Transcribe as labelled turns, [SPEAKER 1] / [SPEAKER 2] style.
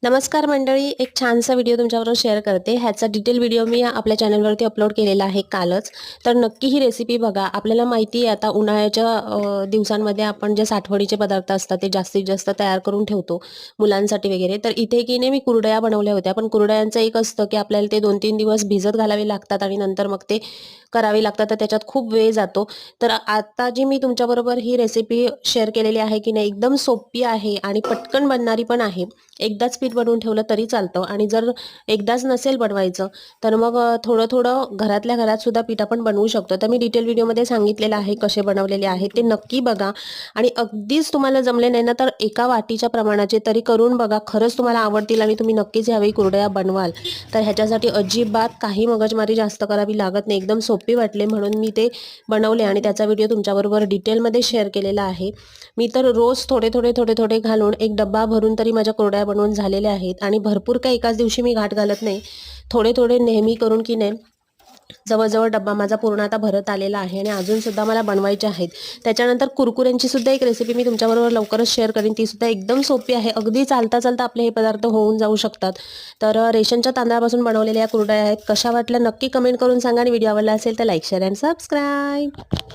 [SPEAKER 1] नमस्कार मंडळी, एक छानसा व्हिडिओ तुमच्याबरोबर शेअर करते. ह्याचा डिटेल व्हिडिओ मी आपल्या चॅनलवरती अपलोड केलेला आहे कालच. तर नक्की ही रेसिपी बघा. आपल्याला माहिती आहे आता उन्हाळ्याच्या दिवसांमध्ये आपण जे साठवणीचे पदार्थ असतात ते जास्तीत जास्त तयार करून ठेवतो मुलांसाठी वगैरे. तर इथे की नाही मी कुरडया बनवल्या होत्या. पण कुरडयांचं एक असतं की आपल्याला ते 2-3 दिवस भिजत घालावे लागतात आणि नंतर मग ते करावे लागतात. तर त्याच्यात खूप वेळ जातो. तर आता जी मी तुमच्याबरोबर ही रेसिपी शेअर केलेली आहे की नाही, एकदम सोपी आहे आणि पटकन बनणारी पण आहे. एकदाच पीठ बनवून ठेवलं तरी चालतं आणि जर एकदाच नसेल बनवायचं तर मग थोडं-थोडं घरातल्या घरात सुद्धा पीठ आपण बनवू शकतो. तर मी डिटेल व्हिडिओमध्ये सांगितलेलं आहे कसे बनवलेले आहे ते नक्की बघा आणि अगदीच तुम्हाला जमले नाही ना तर एका वाटीच्या प्रमाणाचे तरी करून बघा. खरंच तुम्हाला आवडतील आणि तुम्ही नक्कीच यावेळी कुरडया बनवाल. तर ह्याच्यासाठी अजिबात काही मगजमारी जास्त करावी लागत नाही. एकदम सोपी वाटले म्हणून मी ते बनवले आणि त्याचा व्हिडिओ तुमच्याबरोबर डिटेलमध्ये शेअर केलेला आहे. मी तर रोज थोडे-थोडे घालून एक डब्बा भरून तरी माझ्या कुरडया बनवून झालेल्या आहेत आणि भरपूर काही एकाच दिवशी मी घाट घालत नाही. थोडे-थोडे नेहमी करून की नाही जवळ-जवळ डब्बा माझा पूर्ण आता भरत आलेला आहे आणि अजूनसुद्धा मला बनवायचे आहेत. त्याच्यानंतर कुरकुऱ्यांची सुद्धा एक रेसिपी मी तुमच्याबरोबर लवकरच शेअर करीन. ती सुद्धा एकदम सोपी आहे. अगदी चालता-चालता आपले हे पदार्थ होऊन जाऊ शकतात. तर रेशनच्या तांदळापासून बनवलेल्या या कुरडया आहेत. कशा वाटल्या नक्की कमेंट करून सांगा आणि व्हिडिओ आवडला असेल तर लाईक, शेअर अँड सबस्क्राईब.